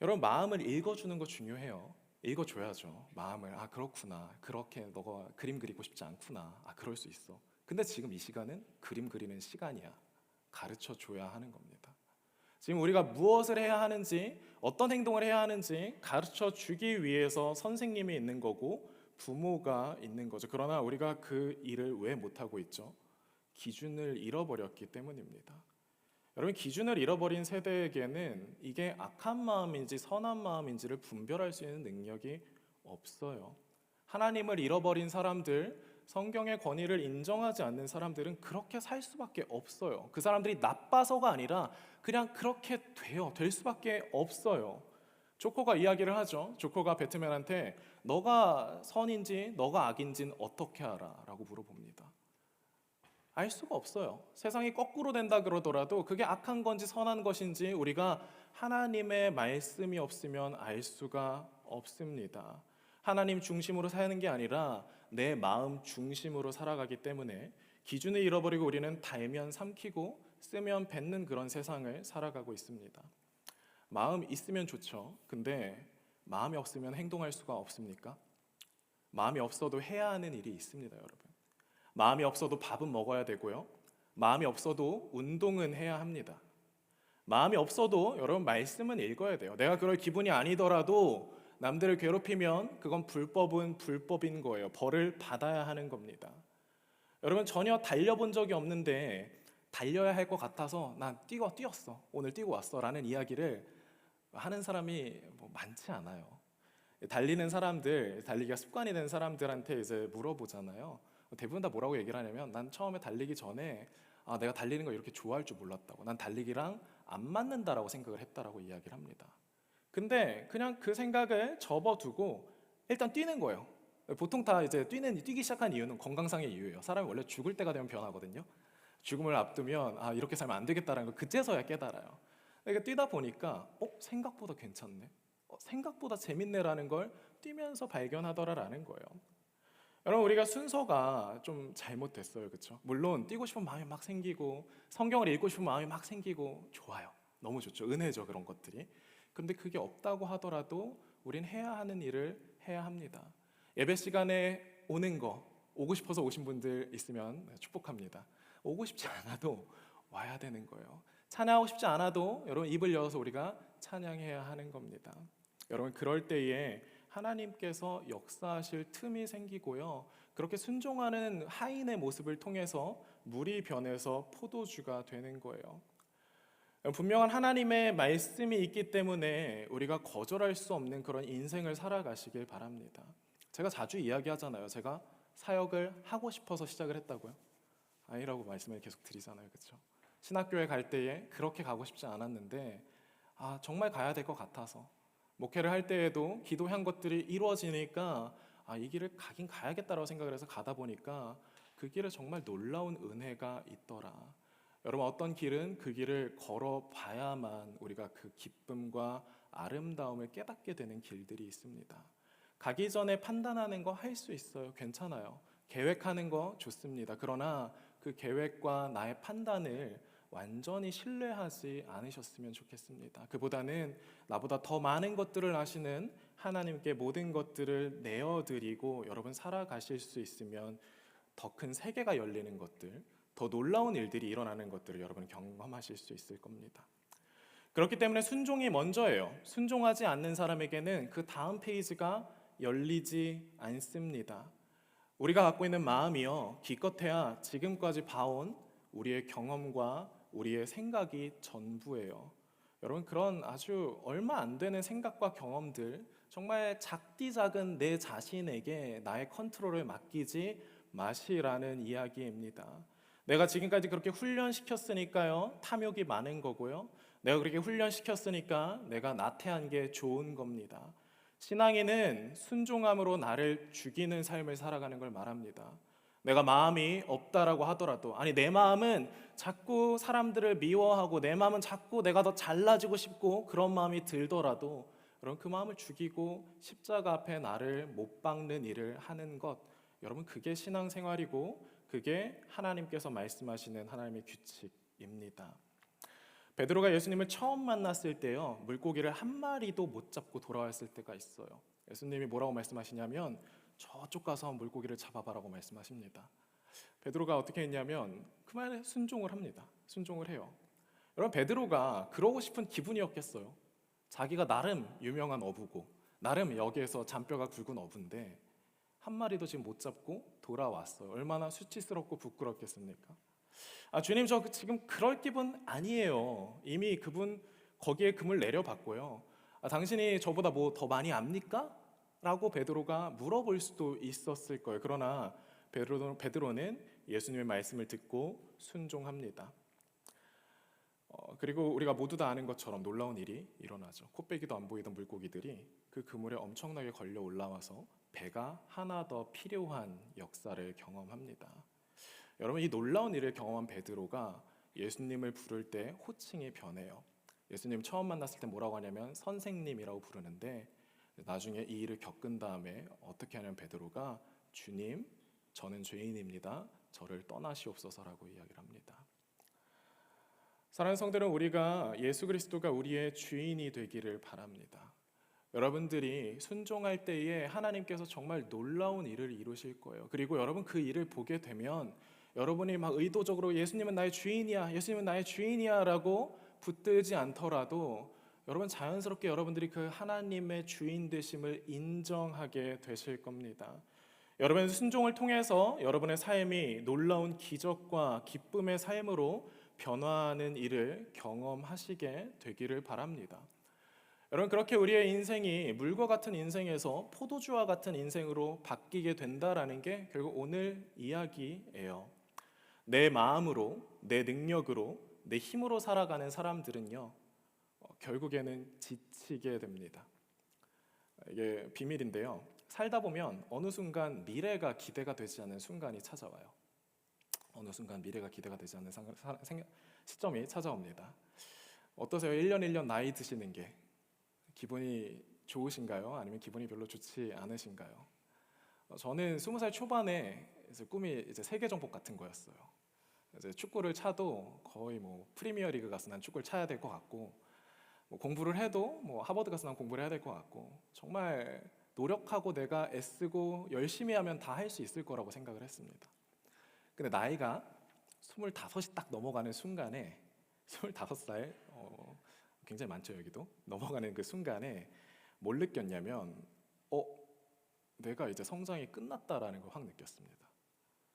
[SPEAKER 1] 여러분, 마음을 읽어주는 거 중요해요. 읽어줘야죠. 마음을. 그렇구나, 그렇게 너가 그림 그리고 싶지 않구나, 그럴 수 있어. 근데 지금 이 시간은 그림 그리는 시간이야, 가르쳐줘야 하는 겁니다. 지금 우리가 무엇을 해야 하는지, 어떤 행동을 해야 하는지 가르쳐주기 위해서 선생님이 있는 거고 부모가 있는 거죠. 그러나 우리가 그 일을 왜 못하고 있죠? 기준을 잃어버렸기 때문입니다. 여러분, 기준을 잃어버린 세대에게는 이게 악한 마음인지 선한 마음인지를 분별할 수 있는 능력이 없어요. 하나님을 잃어버린 사람들, 성경의 권위를 인정하지 않는 사람들은 그렇게 살 수밖에 없어요. 그 사람들이 나빠서가 아니라 그냥 그렇게 될 수밖에 없어요. 조커가 이야기를 하죠. 조커가 배트맨한테 너가 선인지 너가 악인지는 어떻게 알아? 라고 물어봅니다. 알 수가 없어요. 세상이 거꾸로 된다 그러더라도 그게 악한 건지 선한 것인지 우리가 하나님의 말씀이 없으면 알 수가 없습니다. 하나님 중심으로 사는 게 아니라 내 마음 중심으로 살아가기 때문에 기준을 잃어버리고 우리는 달면 삼키고 쓰면 뱉는 그런 세상을 살아가고 있습니다. 마음 있으면 좋죠. 근데 마음이 없으면 행동할 수가 없습니까? 마음이 없어도 해야 하는 일이 있습니다, 여러분. 마음이 없어도 밥은 먹어야 되고요. 마음이 없어도 운동은 해야 합니다. 마음이 없어도 여러분 말씀은 읽어야 돼요. 내가 그럴 기분이 아니더라도 남들을 괴롭히면 그건 불법은 불법인 거예요. 벌을 받아야 하는 겁니다. 여러분 전혀 달려본 적이 없는데 달려야 할 것 같아서 난 뛰었어. 오늘 뛰고 왔어. 라는 이야기를 하는 사람이 많지 않아요. 달리는 사람들, 달리기가 습관이 된 사람들한테 이제 물어보잖아요. 대부분 다 뭐라고 얘기를 하냐면 난 처음에 달리기 전에 내가 달리는 걸 이렇게 좋아할 줄 몰랐다고. 난 달리기랑 안 맞는다라고 생각을 했다라고 이야기를 합니다. 근데 그냥 그 생각을 접어두고 일단 뛰는 거예요. 보통 다 이제 뛰기 시작한 이유는 건강상의 이유예요. 사람이 원래 죽을 때가 되면 변하거든요. 죽음을 앞두면 이렇게 살면 안 되겠다라는 걸 그제서야 깨달아요. 그러니까 뛰다 보니까 생각보다 괜찮네. 생각보다 재밌네라는 걸 뛰면서 발견하더라라는 거예요. 여러분 우리가 순서가 좀 잘못됐어요. 그렇죠? 물론 뛰고 싶은 마음이 막 생기고 성경을 읽고 싶은 마음이 막 생기고 좋아요. 너무 좋죠. 은혜죠. 그런 것들이. 근데 그게 없다고 하더라도 우린 해야 하는 일을 해야 합니다. 예배 시간에 오는 거 오고 싶어서 오신 분들 있으면 축복합니다. 오고 싶지 않아도 와야 되는 거예요. 찬양하고 싶지 않아도 여러분 입을 열어서 우리가 찬양해야 하는 겁니다. 여러분 그럴 때에 하나님께서 역사하실 틈이 생기고요. 그렇게 순종하는 하인의 모습을 통해서 물이 변해서 포도주가 되는 거예요. 분명한 하나님의 말씀이 있기 때문에 우리가 거절할 수 없는 그런 인생을 살아가시길 바랍니다. 제가 자주 이야기하잖아요. 제가 사역을 하고 싶어서 시작을 했다고요? 아니라고 말씀을 계속 드리잖아요. 그렇죠? 신학교에 갈 때에 그렇게 가고 싶지 않았는데 정말 가야 될 것 같아서 목회를 할 때에도 기도한 것들이 이루어지니까 이 길을 가긴 가야겠다라고 생각을 해서 가다 보니까 그 길에 정말 놀라운 은혜가 있더라. 여러분 어떤 길은 그 길을 걸어봐야만 우리가 그 기쁨과 아름다움을 깨닫게 되는 길들이 있습니다. 가기 전에 판단하는 거 할 수 있어요. 괜찮아요. 계획하는 거 좋습니다. 그러나 그 계획과 나의 판단을 완전히 신뢰하지 않으셨으면 좋겠습니다. 그보다는 나보다 더 많은 것들을 아시는 하나님께 모든 것들을 내어드리고 여러분 살아가실 수 있으면 더 큰 세계가 열리는 것들, 더 놀라운 일들이 일어나는 것들을 여러분 경험하실 수 있을 겁니다. 그렇기 때문에 순종이 먼저예요. 순종하지 않는 사람에게는 그 다음 페이지가 열리지 않습니다. 우리가 갖고 있는 마음이요, 기껏해야 지금까지 봐온 우리의 경험과 우리의 생각이 전부예요. 여러분 그런 아주 얼마 안 되는 생각과 경험들, 정말 작디 작은 내 자신에게 나의 컨트롤을 맡기지 마시라는 이야기입니다. 내가 지금까지 그렇게 훈련시켰으니까요, 탐욕이 많은 거고요. 내가 그렇게 훈련시켰으니까 내가 나태한 게 좋은 겁니다. 신앙인은 순종함으로 나를 죽이는 삶을 살아가는 걸 말합니다. 내가 마음이 없다라고 하더라도, 내 마음은 자꾸 사람들을 미워하고 내 마음은 자꾸 내가 더 잘나지고 싶고 그런 마음이 들더라도 여러분 그 마음을 죽이고 십자가 앞에 나를 못 박는 일을 하는 것, 여러분 그게 신앙생활이고 그게 하나님께서 말씀하시는 하나님의 규칙입니다. 베드로가 예수님을 처음 만났을 때요, 물고기를 한 마리도 못 잡고 돌아왔을 때가 있어요. 예수님이 뭐라고 말씀하시냐면 저쪽 가서 물고기를 잡아봐라고 말씀하십니다. 베드로가 어떻게 했냐면 그 말에 순종을 합니다. 순종을 해요. 여러분 베드로가 그러고 싶은 기분이었겠어요. 자기가 나름 유명한 어부고 나름 여기에서 잔뼈가 굵은 어부인데 한 마리도 지금 못 잡고 돌아왔어요. 얼마나 수치스럽고 부끄럽겠습니까? 주님 저 지금 그럴 기분 아니에요. 이미 그분 거기에 금을 내려봤고요. 당신이 저보다 뭐 더 많이 압니까? 라고 베드로가 물어볼 수도 있었을 거예요. 그러나 베드로는 예수님의 말씀을 듣고 순종합니다. 그리고 우리가 모두 다 아는 것처럼 놀라운 일이 일어나죠. 코빼기도 안 보이던 물고기들이 그 그물에 엄청나게 걸려 올라와서 배가 하나 더 필요한 역사를 경험합니다. 여러분 이 놀라운 일을 경험한 베드로가 예수님을 부를 때 호칭이 변해요. 예수님 처음 만났을 때 뭐라고 하냐면 선생님이라고 부르는데 나중에 이 일을 겪은 다음에 어떻게 하냐면 베드로가 주님 저는 죄인입니다. 저를 떠나시옵소서라고 이야기를 합니다. 사랑하는 성도들은 우리가 예수 그리스도가 우리의 주인이 되기를 바랍니다. 여러분들이 순종할 때에 하나님께서 정말 놀라운 일을 이루실 거예요. 그리고 여러분 그 일을 보게 되면 여러분이 막 의도적으로 예수님은 나의 주인이야, 예수님은 나의 주인이야 라고 붙들지 않더라도 여러분 자연스럽게 여러분들이 그 하나님의 주인 되심을 인정하게 되실 겁니다. 여러분의 순종을 통해서 여러분의 삶이 놀라운 기적과 기쁨의 삶으로 변화하는 일을 경험하시게 되기를 바랍니다. 여러분 그렇게 우리의 인생이 물과 같은 인생에서 포도주와 같은 인생으로 바뀌게 된다라는 게 결국 오늘 이야기예요. 내 마음으로, 내 능력으로, 내 힘으로 살아가는 사람들은요, 결국에는 지치게 됩니다. 이게 비밀인데요. 살다 보면 어느 순간 미래가 기대가 되지 않는 순간이 찾아와요. 어느 순간 미래가 기대가 되지 않는 시점이 찾아옵니다. 어떠세요? 1년 1년 나이 드시는 게 기분이 좋으신가요? 아니면 기분이 별로 좋지 않으신가요? 저는 20살 초반에 이제 꿈이 이제 세계 정복 같은 거였어요. 이제 축구를 차도 거의 뭐 프리미어리그 가서 난 축구를 차야 될 것 같고, 뭐 공부를 해도 뭐 하버드 가서 난 공부를 해야 될 것 같고, 정말 노력하고 내가 애쓰고 열심히 하면 다 할 수 있을 거라고 생각을 했습니다. 근데 나이가 25이 딱 넘어가는 순간에 25살 굉장히 많죠 여기도 넘어가는 그 순간에 뭘 느꼈냐면 내가 이제 성장이 끝났다라는 걸 확 느꼈습니다.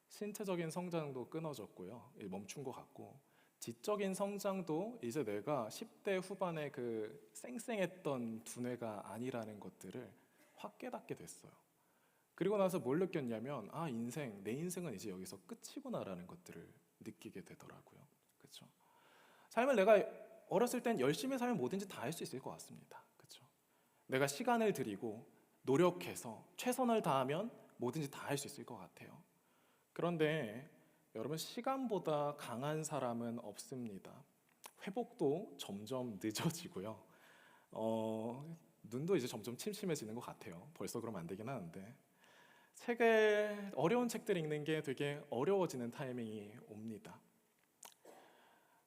[SPEAKER 1] 신체적인 성장도 끊어졌고요, 멈춘 것 같고 지적인 성장도 이제 내가 10대 후반의 그 쌩쌩했던 두뇌가 아니라는 것들을 확 깨닫게 됐어요. 그리고 나서 뭘 느꼈냐면 내 인생은 이제 여기서 끝이구나라는 것들을 느끼게 되더라고요. 그렇죠? 삶을 내가 어렸을 땐 열심히 살면 뭐든지 다 할 수 있을 것 같습니다. 그렇죠? 내가 시간을 들이고 노력해서 최선을 다하면 뭐든지 다 할 수 있을 것 같아요. 그런데 여러분 시간보다 강한 사람은 없습니다. 회복도 점점 늦어지고요. 눈도 이제 점점 침침해지는 것 같아요. 벌써 그러면 안 되긴 하는데 어려운 책들 읽는 게 되게 어려워지는 타이밍이 옵니다.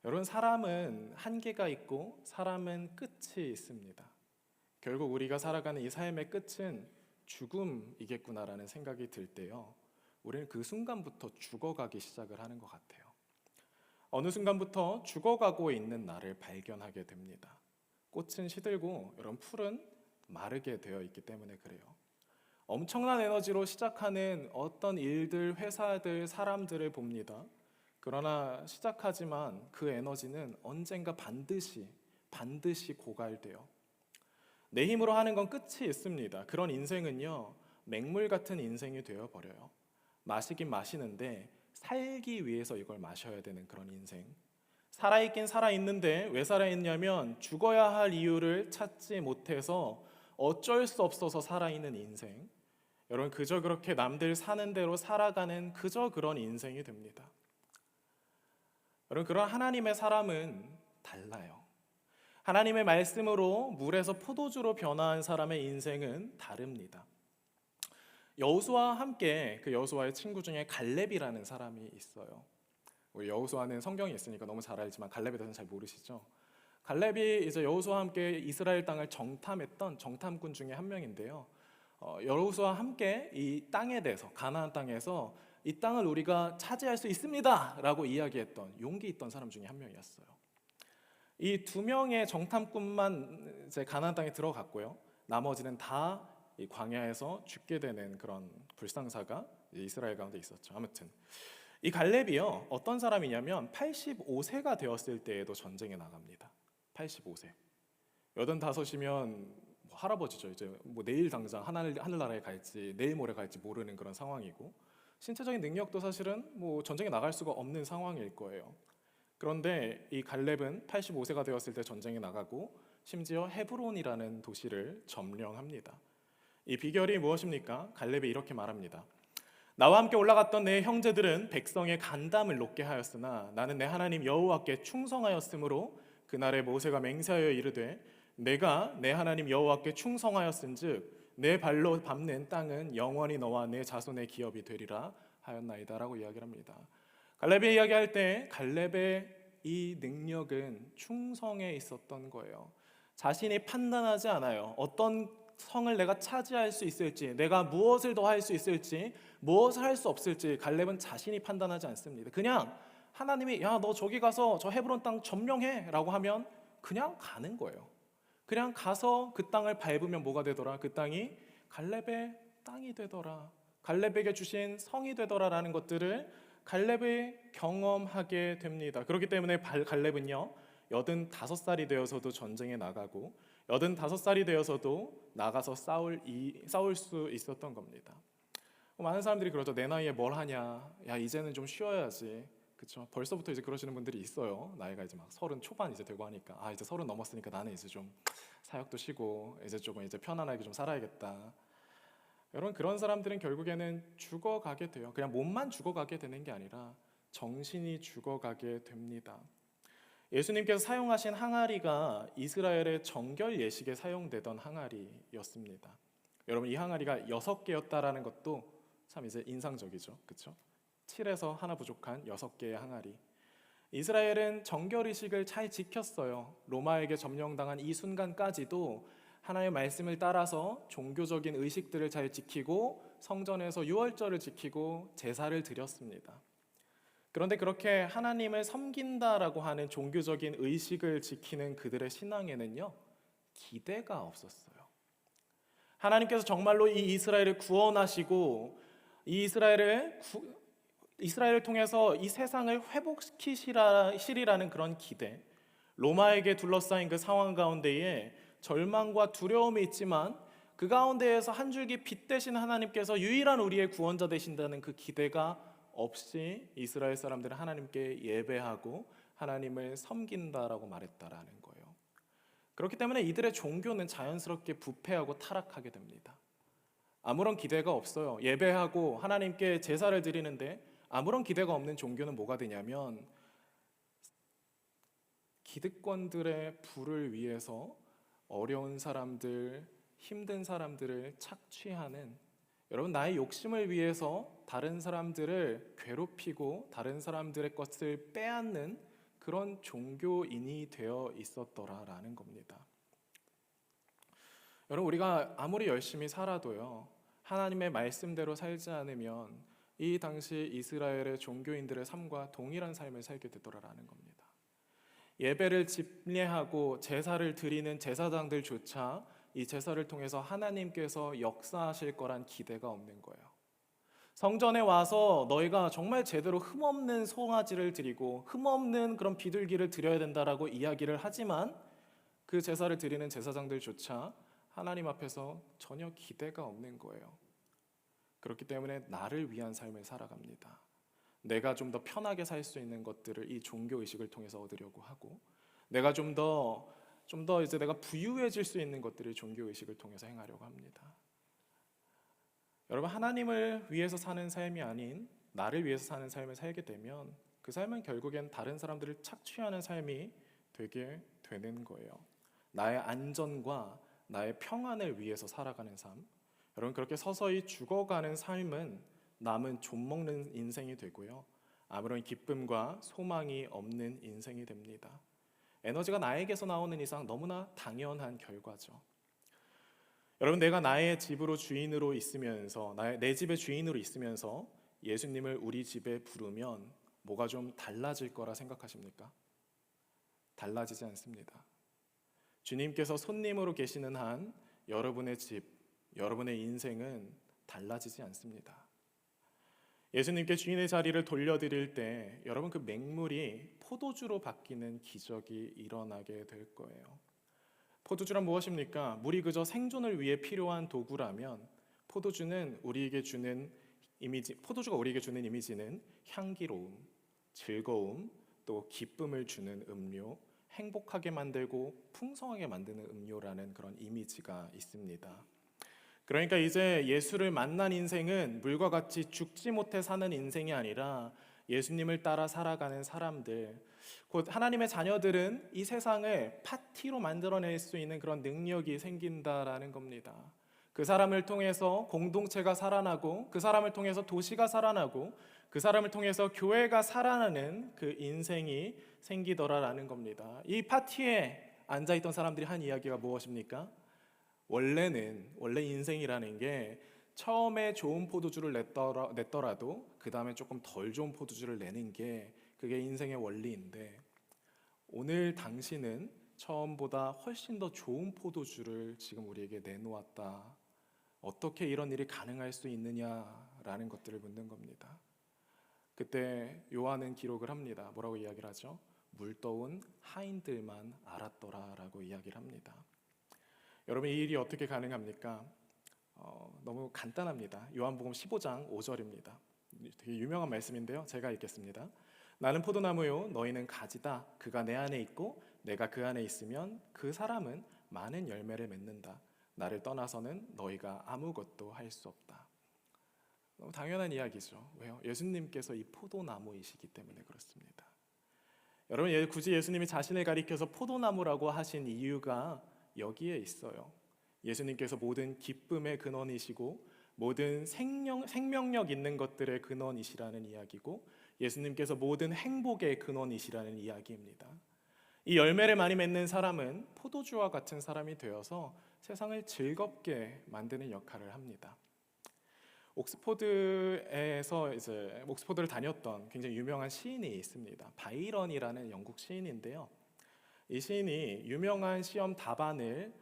[SPEAKER 1] 여러분 사람은 한계가 있고 사람은 끝이 있습니다. 결국 우리가 살아가는 이 삶의 끝은 죽음이겠구나라는 생각이 들 때요, 우리는 그 순간부터 죽어가기 시작을 하는 것 같아요. 어느 순간부터 죽어가고 있는 나를 발견하게 됩니다. 꽃은 시들고 여러분 풀은 마르게 되어 있기 때문에 그래요. 엄청난 에너지로 시작하는 어떤 일들, 회사들, 사람들을 봅니다. 그러나 시작하지만 그 에너지는 언젠가 반드시 고갈돼요. 내 힘으로 하는 건 끝이 있습니다. 그런 인생은요, 맹물 같은 인생이 되어버려요. 마시긴 마시는데 살기 위해서 이걸 마셔야 되는 그런 인생. 살아있긴 살아있는데 왜 살아있냐면 죽어야 할 이유를 찾지 못해서 어쩔 수 없어서 살아있는 인생. 여러분 그저 그렇게 남들 사는 대로 살아가는 그저 그런 인생이 됩니다. 여러분 그런 하나님의 사람은 달라요. 하나님의 말씀으로 물에서 포도주로 변화한 사람의 인생은 다릅니다. 여호수아와 함께 그 여호수아의 친구 중에 갈렙이라는 사람이 있어요. 우리 여호수아는 성경이 있으니까 너무 잘 알지만 갈렙에 대해서는 잘 모르시죠? 갈렙이 이제 여호수아와 함께 이스라엘 땅을 정탐했던 정탐꾼 중에 한 명인데요. 여호수아와 함께 이 땅에 대해서 가나안 땅에서 이 땅을 우리가 차지할 수 있습니다라고 이야기했던 용기 있던 사람 중에 한 명이었어요. 이 두 명의 정탐꾼만 이제 가나안 땅에 들어갔고요. 나머지는 다 이 광야에서 죽게 되는 그런 불상사가 이스라엘 가운데 있었죠. 아무튼 이 갈렙이요 어떤 사람이냐면 85세가 되었을 때에도 전쟁에 나갑니다. 85세. 85이면 뭐 할아버지죠. 이제 뭐 내일 당장 하늘나라에 갈지 내일 모레 갈지 모르는 그런 상황이고 신체적인 능력도 사실은 뭐 전쟁에 나갈 수가 없는 상황일 거예요. 그런데 이 갈렙은 85세가 되었을 때 전쟁에 나가고 심지어 헤브론이라는 도시를 점령합니다. 이 비결이 무엇입니까? 갈렙이 이렇게 말합니다. 나와 함께 올라갔던 내 형제들은 백성의 간담을 높게 하였으나 나는 내 하나님 여호와께 충성하였으므로 그날에 모세가 맹세하여 이르되 내가 내 하나님 여호와께 충성하였은즉 내 발로 밟는 땅은 영원히 너와 내 자손의 기업이 되리라 하였나이다라고 이야기를 합니다. 갈렙이 이야기할 때 갈렙의 이 능력은 충성에 있었던 거예요. 자신이 판단하지 않아요. 어떤 성을 내가 차지할 수 있을지, 내가 무엇을 더 할 수 있을지, 무엇을 할 수 없을지 갈렙은 자신이 판단하지 않습니다. 그냥 하나님이 야, 너 저기 가서 저 헤브론 땅 점령해 라고 하면 그냥 가는 거예요. 그냥 가서 그 땅을 밟으면 뭐가 되더라? 그 땅이 갈렙의 땅이 되더라, 갈렙에게 주신 성이 되더라라는 것들을 갈렙이 경험하게 됩니다. 그렇기 때문에 갈렙은요 85살이 되어서도 전쟁에 나가고 85살이 되어서도 나가서 싸울 수 있었던 겁니다. 많은 사람들이 그러죠. 내 나이에 뭘 하냐, 야 이제는 좀 쉬어야지, 그렇죠? 벌써부터 이제 그러시는 분들이 있어요. 나이가 이제 막 30 초반 이제 되고 하니까 아 이제 30 넘었으니까 나는 이제 좀 사역도 쉬고 이제 조금 이제 편안하게 좀 살아야겠다. 여러분, 그런 사람들은 결국에는 죽어가게 돼요. 그냥 몸만 죽어가게 되는 게 아니라 정신이 죽어가게 됩니다. 예수님께서 사용하신 항아리가 이스라엘의 정결 예식에 사용되던 항아리였습니다. 여러분, 이 항아리가 6개였다라는 것도 참 이제 인상적이죠, 그렇죠? 7에서 하나 부족한 6개의 항아리. 이스라엘은 정결 의식을 잘 지켰어요. 로마에게 점령당한 이 순간까지도 하나님의 말씀을 따라서 종교적인 의식들을 잘 지키고 성전에서 유월절을 지키고 제사를 드렸습니다. 그런데 그렇게 하나님을 섬긴다라고 하는 종교적인 의식을 지키는 그들의 신앙에는요 기대가 없었어요. 하나님께서 정말로 이 이스라엘을 구원하시고 이 이스라엘을 통해서 이 세상을 회복시키시리라는 그런 기대, 로마에게 둘러싸인 그 상황 가운데에 절망과 두려움이 있지만 그 가운데에서 한 줄기 빛 되신 하나님께서 유일한 우리의 구원자 되신다는 그 기대가 없이 이스라엘 사람들은 하나님께 예배하고 하나님을 섬긴다라고 말했다라는 거예요. 그렇기 때문에 이들의 종교는 자연스럽게 부패하고 타락하게 됩니다. 아무런 기대가 없어요. 예배하고 하나님께 제사를 드리는데 아무런 기대가 없는 종교는 뭐가 되냐면 기득권들의 부를 위해서 어려운 사람들, 힘든 사람들을 착취하는, 여러분 나의 욕심을 위해서 다른 사람들을 괴롭히고 다른 사람들의 것을 빼앗는 그런 종교인이 되어 있었더라라는 겁니다. 여러분, 우리가 아무리 열심히 살아도요 하나님의 말씀대로 살지 않으면 이 당시 이스라엘의 종교인들의 삶과 동일한 삶을 살게 되더라라는 겁니다. 예배를 집례하고 제사를 드리는 제사장들조차 이 제사를 통해서 하나님께서 역사하실 거란 기대가 없는 거예요. 성전에 와서 너희가 정말 제대로 흠없는 송아지를 드리고 흠없는 그런 비둘기를 드려야 된다라고 이야기를 하지만 그 제사를 드리는 제사장들조차 하나님 앞에서 전혀 기대가 없는 거예요. 그렇기 때문에 나를 위한 삶을 살아갑니다. 내가 좀 더 편하게 살 수 있는 것들을 이 종교 의식을 통해서 얻으려고 하고, 내가 좀 더 이제 내가 부유해질 수 있는 것들을 종교 의식을 통해서 행하려고 합니다. 여러분, 하나님을 위해서 사는 삶이 아닌 나를 위해서 사는 삶을 살게 되면 그 삶은 결국엔 다른 사람들을 착취하는 삶이 되게 되는 거예요. 나의 안전과 나의 평안을 위해서 살아가는 삶, 여러분 그렇게 서서히 죽어가는 삶은 남은 좀 먹는 인생이 되고요, 아무런 기쁨과 소망이 없는 인생이 됩니다. 에너지가 나에게서 나오는 이상 너무나 당연한 결과죠. 여러분, 내가 나의 집으로 주인으로 있으면서 내 집의 주인으로 있으면서 예수님을 우리 집에 부르면 뭐가 좀 달라질 거라 생각하십니까? 달라지지 않습니다. 주님께서 손님으로 계시는 한 여러분의 집, 여러분의 인생은 달라지지 않습니다. 예수님께 주인의 자리를 돌려드릴 때 여러분 그 맹물이 포도주로 바뀌는 기적이 일어나게 될 거예요. 포도주란 무엇입니까? 물이 그저 생존을 위해 필요한 도구라면 포도주가 우리에게 주는 이미지는 향기로움, 즐거움, 또 기쁨을 주는 음료, 행복하게 만들고 풍성하게 만드는 음료라는 그런 이미지가 있습니다. 그러니까 이제 예수를 만난 인생은 물과 같이 죽지 못해 사는 인생이 아니라 예수님을 따라 살아가는 사람들, 곧 하나님의 자녀들은 이 세상을 파티로 만들어낼 수 있는 그런 능력이 생긴다라는 겁니다. 그 사람을 통해서 공동체가 살아나고, 그 사람을 통해서 도시가 살아나고, 그 사람을 통해서 교회가 살아나는 그 인생이 생기더라라는 겁니다. 이 파티에 앉아있던 사람들이 한 이야기가 무엇입니까? 원래 인생이라는 게 처음에 좋은 포도주를 냈더라도 그 다음에 조금 덜 좋은 포도주를 내는 게 그게 인생의 원리인데, 오늘 당신은 처음보다 훨씬 더 좋은 포도주를 지금 우리에게 내놓았다. 어떻게 이런 일이 가능할 수 있느냐라는 것들을 묻는 겁니다. 그때 요한은 기록을 합니다. 뭐라고 이야기를 하죠? 물떠온 하인들만 알았더라라고 이야기를 합니다. 여러분, 이 일이 어떻게 가능합니까? 너무 간단합니다. 요한복음 15장 5절입니다. 되게 유명한 말씀인데요. 제가 읽겠습니다. 나는 포도나무요, 너희는 가지다. 그가 내 안에 있고 내가 그 안에 있으면 그 사람은 많은 열매를 맺는다. 나를 떠나서는 너희가 아무것도 할 수 없다. 너무 당연한 이야기죠. 왜요? 예수님께서 이 포도나무이시기 때문에 그렇습니다. 여러분, 굳이 예수님이 자신을 가리켜서 포도나무라고 하신 이유가 여기에 있어요. 예수님께서 모든 기쁨의 근원이시고 모든 생명력 있는 것들의 근원이시라는 이야기고, 예수님께서 모든 행복의 근원이시라는 이야기입니다. 이 열매를 많이 맺는 사람은 포도주와 같은 사람이 되어서 세상을 즐겁게 만드는 역할을 합니다. 옥스포드를 다녔던 굉장히 유명한 시인이 있습니다. 바이런이라는 영국 시인인데요. 이 시인이 유명한 시험 답안을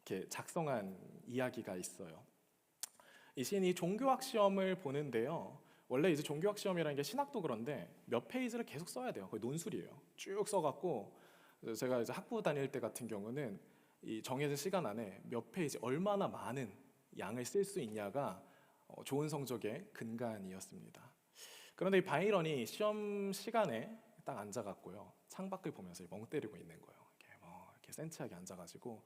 [SPEAKER 1] 이렇게 작성한 이야기가 있어요. 이 시인이 종교학 시험을 보는데요. 원래 이제 종교학 시험이라는 게 신학도 그런데 몇 페이지를 계속 써야 돼요. 거의 논술이에요. 쭉 써갖고, 제가 이제 학부 다닐 때 같은 경우는 이 정해진 시간 안에 몇 페이지, 얼마나 많은 양을 쓸 수 있냐가 좋은 성적의 근간이었습니다. 그런데 이 바이런이 시험 시간에 딱 앉아갖고요, 창밖을 보면서 멍 때리고 있는 거예요. 이렇게 센치하게 앉아가지고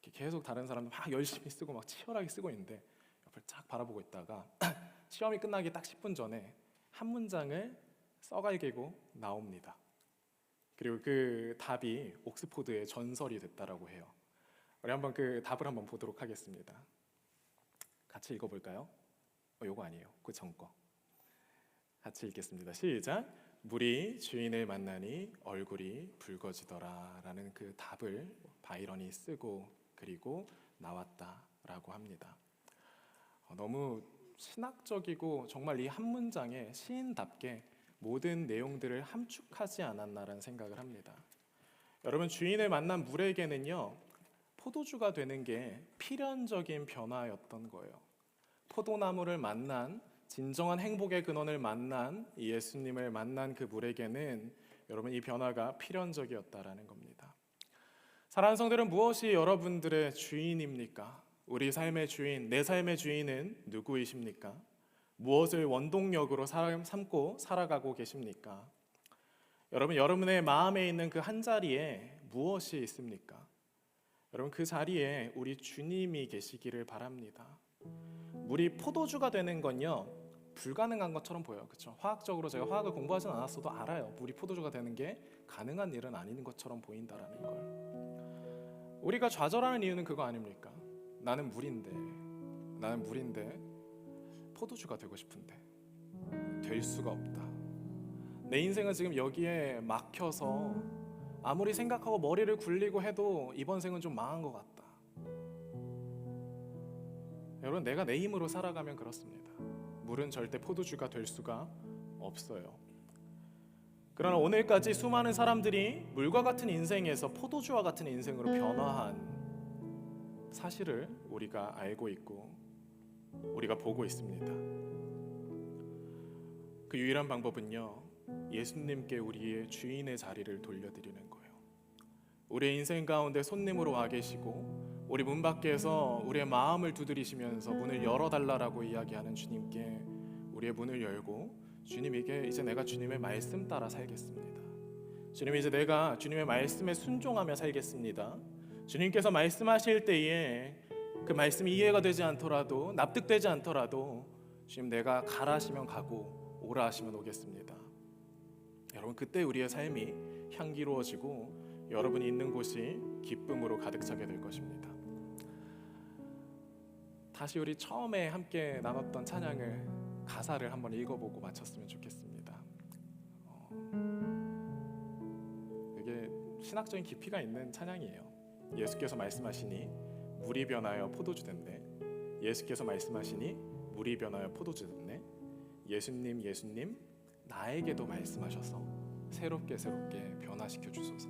[SPEAKER 1] 이렇게 계속 다른 사람들 막 열심히 쓰고 막 치열하게 쓰고 있는데 옆을 쫙 바라보고 있다가 시험이 끝나기 딱 10분 전에 한 문장을 써갈기고 나옵니다. 그리고 그 답이 옥스포드의 전설이 됐다라고 해요. 우리 한번 그 답을 한번 보도록 하겠습니다. 같이 읽어볼까요? 요거 아니에요. 그 전 거. 같이 읽겠습니다. 시작. 물이 주인을 만나니 얼굴이 붉어지더라 라는 그 답을 바이런이 쓰고 그리고 나왔다라고 합니다. 너무 신학적이고 정말 이 한 문장에 시인답게 모든 내용들을 함축하지 않았나라는 생각을 합니다. 여러분, 주인을 만난 물에게는요, 포도주가 되는 게 필연적인 변화였던 거예요. 포도나무를 만난, 진정한 행복의 근원을 만난 예수님을 만난 그 물에게는 여러분, 이 변화가 필연적이었다라는 겁니다. 사랑하는 성도들은, 무엇이 여러분들의 주인입니까? 우리 삶의 주인, 내 삶의 주인은 누구이십니까? 무엇을 원동력으로 삼고 살아가고 계십니까? 여러분, 여러분의 마음에 있는 그 한 자리에 무엇이 있습니까? 여러분, 그 자리에 우리 주님이 계시기를 바랍니다. 물이 포도주가 되는 건요, 불가능한 것처럼 보여요. 그렇죠? 화학적으로 제가 화학을 공부하진 않았어도 알아요. 물이 포도주가 되는 게 가능한 일은 아닌 것처럼 보인다라는 걸. 우리가 좌절하는 이유는 그거 아닙니까? 나는 물인데 포도주가 되고 싶은데 될 수가 없다. 내 인생은 지금 여기에 막혀서 아무리 생각하고 머리를 굴리고 해도 이번 생은 좀 망한 것 같다. 여러분, 내가 내 힘으로 살아가면 그렇습니다. 물은 절대 포도주가 될 수가 없어요. 그러나 오늘까지 수많은 사람들이 물과 같은 인생에서 포도주와 같은 인생으로 변화한 사실을 우리가 알고 있고 우리가 보고 있습니다. 그 유일한 방법은요, 예수님께 우리의 주인의 자리를 돌려드리는 거예요. 우리의 인생 가운데 손님으로 와 계시고 우리 문 밖에서 우리의 마음을 두드리시면서 문을 열어달라고 이야기하는 주님께 우리의 문을 열고, 주님에게 이제 내가 주님의 말씀 따라 살겠습니다. 주님, 이제 내가 주님의 말씀에 순종하며 살겠습니다. 주님께서 말씀하실 때에 그 말씀이 이해가 되지 않더라도, 납득되지 않더라도 주님, 내가 가라 하시면 가고 오라 하시면 오겠습니다. 여러분, 그때 우리의 삶이 향기로워지고 여러분이 있는 곳이 기쁨으로 가득 차게 될 것입니다. 다시 우리 처음에 함께 나눴던 찬양을, 가사를 한번 읽어보고 마쳤으면 좋겠습니다. 이게 신학적인 깊이가 있는 찬양이에요. 예수께서 말씀하시니 물이 변하여 포도주 됐네. 예수께서 말씀하시니 물이 변하여 포도주 됐네. 예수님 나에게도 말씀하셔서 새롭게 변화시켜 주소서.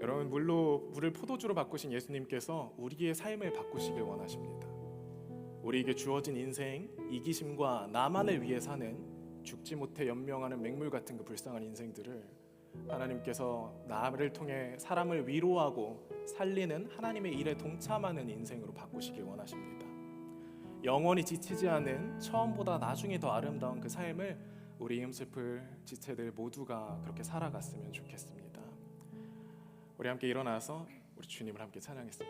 [SPEAKER 1] 여러분, 물을 포도주로 바꾸신 예수님께서 우리의 삶을 바꾸시길 원하십니다. 우리에게 주어진 인생, 이기심과 나만을 위해 사는 죽지 못해 연명하는 맹물 같은 그 불쌍한 인생들을 하나님께서 나를 통해 사람을 위로하고 살리는 하나님의 일에 동참하는 인생으로 바꾸시길 원하십니다. 영원히 지치지 않은 처음보다 나중에 더 아름다운 그 삶을 우리 힘슬플 지체들 모두가 그렇게 살아갔으면 좋겠습니다. 우리 함께 일어나서 우리 주님을 함께 찬양합시다.